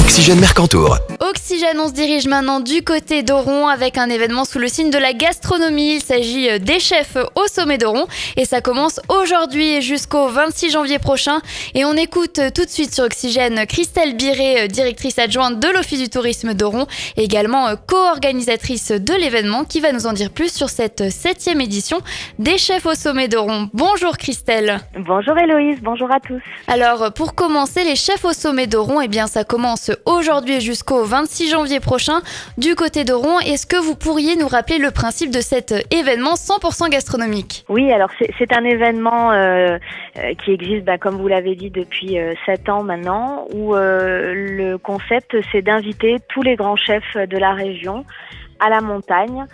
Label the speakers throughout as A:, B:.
A: Oxygène Mercantour.
B: Oxygène, on se dirige maintenant du côté d'Oron avec un événement sous le signe de la gastronomie. Il s'agit des chefs au sommet d'Oron et ça commence aujourd'hui et jusqu'au 26 janvier prochain. Et on écoute tout de suite sur Oxygène Christelle Biré, directrice adjointe de l'Office du tourisme d'Oron, et également co-organisatrice de l'événement, qui va nous en dire plus sur cette 7e édition des chefs au sommet d'Oron. Bonjour Christelle.
C: Bonjour Héloïse, bonjour à tous.
B: Alors pour commencer, les chefs au sommet d'Oron, eh bien ça commence aujourd'hui jusqu'au 26 janvier prochain du côté d'Oron. Est-ce que vous pourriez nous rappeler le principe de cet événement 100% gastronomique ?
C: Oui, alors c'est un événement qui existe, comme vous l'avez dit, depuis 7 ans maintenant, où le concept c'est d'inviter tous les grands chefs de la région à la montagne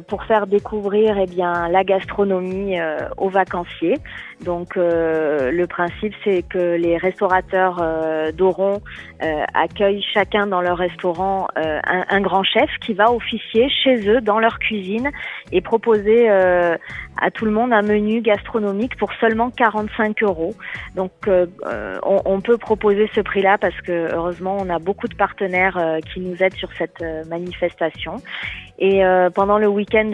C: pour faire découvrir la gastronomie aux vacanciers. Donc le principe c'est que les restaurateurs d'Oron accueillent chacun dans leur restaurant un grand chef qui va officier chez eux dans leur cuisine et proposer à tout le monde un menu gastronomique pour seulement 45 €. Donc on peut proposer ce prix-là parce que heureusement on a beaucoup de partenaires qui nous aident sur cette manifestation. Et pendant le week-end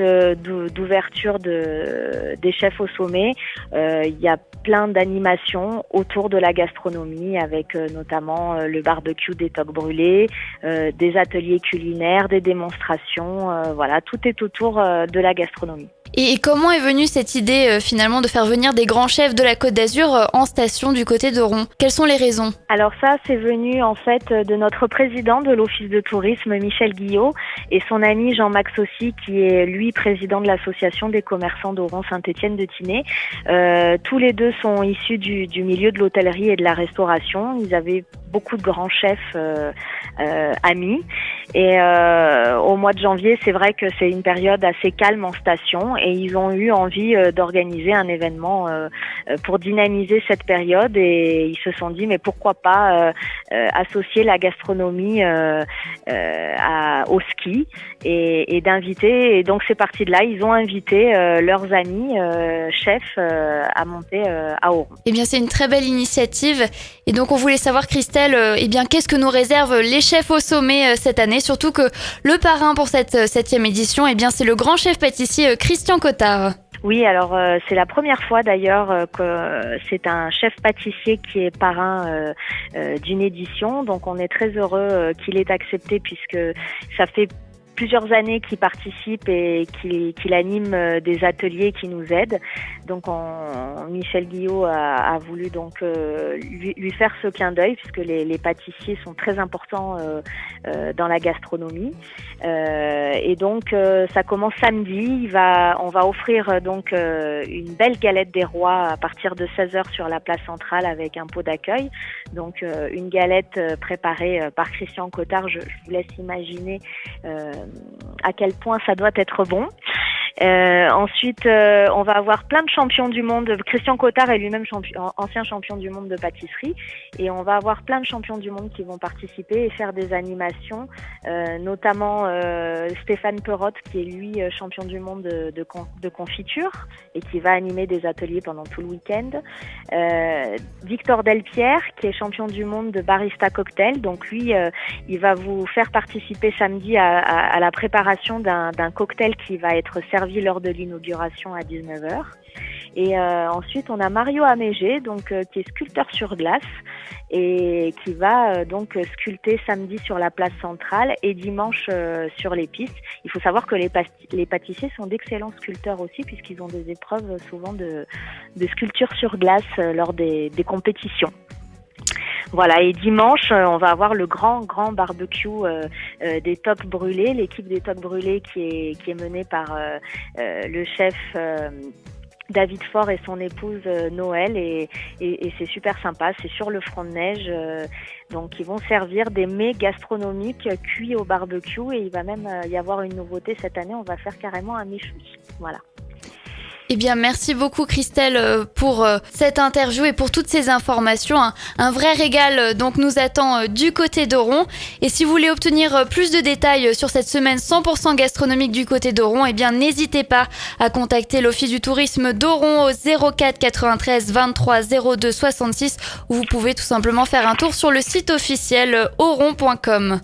C: d'ouverture des chefs au sommet, il y a plein d'animations autour de la gastronomie avec notamment le barbecue des toques brûlées, des ateliers culinaires, des démonstrations, voilà, tout est autour de la gastronomie.
B: Et comment est venue cette idée finalement de faire venir des grands chefs de la Côte d'Azur en station du côté d'Oron ? Quelles sont les raisons ?
C: Alors ça, c'est venu en fait de notre président de l'Office de tourisme, Michel Guillot, et son ami Jean-Max aussi, qui est lui président de l'association des commerçants d'Oron Saint-Étienne-de-Tinée. Tous les deux sont issus du milieu de l'hôtellerie et de la restauration. Ils avaient beaucoup de grands chefs amis. Et au mois de janvier, c'est vrai que c'est une période assez calme en station et ils ont eu envie d'organiser un événement pour dynamiser cette période et ils se sont dit mais pourquoi pas associer la gastronomie au ski et d'inviter. Et donc c'est parti de là, ils ont invité leurs amis chefs à monter à Oron.
B: Eh bien c'est une très belle initiative et donc on voulait savoir Christelle, qu'est-ce que nous réservent les chefs au sommet cette année, surtout que le parrain pour cette 7e édition, c'est le grand chef pâtissier Christian Cottard.
C: Oui, alors c'est la première fois d'ailleurs que c'est un chef pâtissier qui est parrain d'une édition, donc on est très heureux qu'il ait accepté puisque ça fait plusieurs années qu'il participe et qu'il anime des ateliers qui nous aident. Donc Michel Guillot a voulu donc lui faire ce clin d'œil puisque les pâtissiers sont très importants dans la gastronomie. Et donc ça commence samedi. On va offrir donc une belle galette des rois à partir de 16h sur la place centrale avec un pot d'accueil. Donc une galette préparée par Christian Cottard. Je vous laisse imaginer à quel point ça doit être bon. Ensuite, on va avoir plein de champions du monde. Christian Cottard est lui-même ancien champion du monde de pâtisserie. Et on va avoir plein de champions du monde qui vont participer et faire des animations, notamment Stéphane Perotte, qui est lui champion du monde de confiture et qui va animer des ateliers pendant tout le week-end. Victor Delpierre, qui est champion du monde de barista cocktail. Donc lui, il va vous faire participer samedi à la préparation d'un cocktail qui va être servi lors de l'inauguration à 19h. Et ensuite, on a Mario Amégé, qui est sculpteur sur glace et qui va donc sculpter samedi sur la place centrale et dimanche sur les pistes. Il faut savoir que les pâtissiers sont d'excellents sculpteurs aussi puisqu'ils ont des épreuves souvent de sculpture sur glace lors des compétitions. Voilà, et dimanche, on va avoir le grand barbecue des toques brûlées, l'équipe des toques brûlées qui est menée par le chef David Faure et son épouse Noël et c'est super sympa, c'est sur le front de neige, donc ils vont servir des mets gastronomiques cuits au barbecue et il va même y avoir une nouveauté cette année, on va faire carrément un méchoui, voilà.
B: Eh bien, merci beaucoup Christelle pour cette interview et pour toutes ces informations. Un vrai régal donc nous attend du côté d'Oron. Et si vous voulez obtenir plus de détails sur cette semaine 100% gastronomique du côté d'Oron, eh bien n'hésitez pas à contacter l'Office du tourisme d'Oron au 04 93 23 02 66 ou vous pouvez tout simplement faire un tour sur le site officiel oron.com.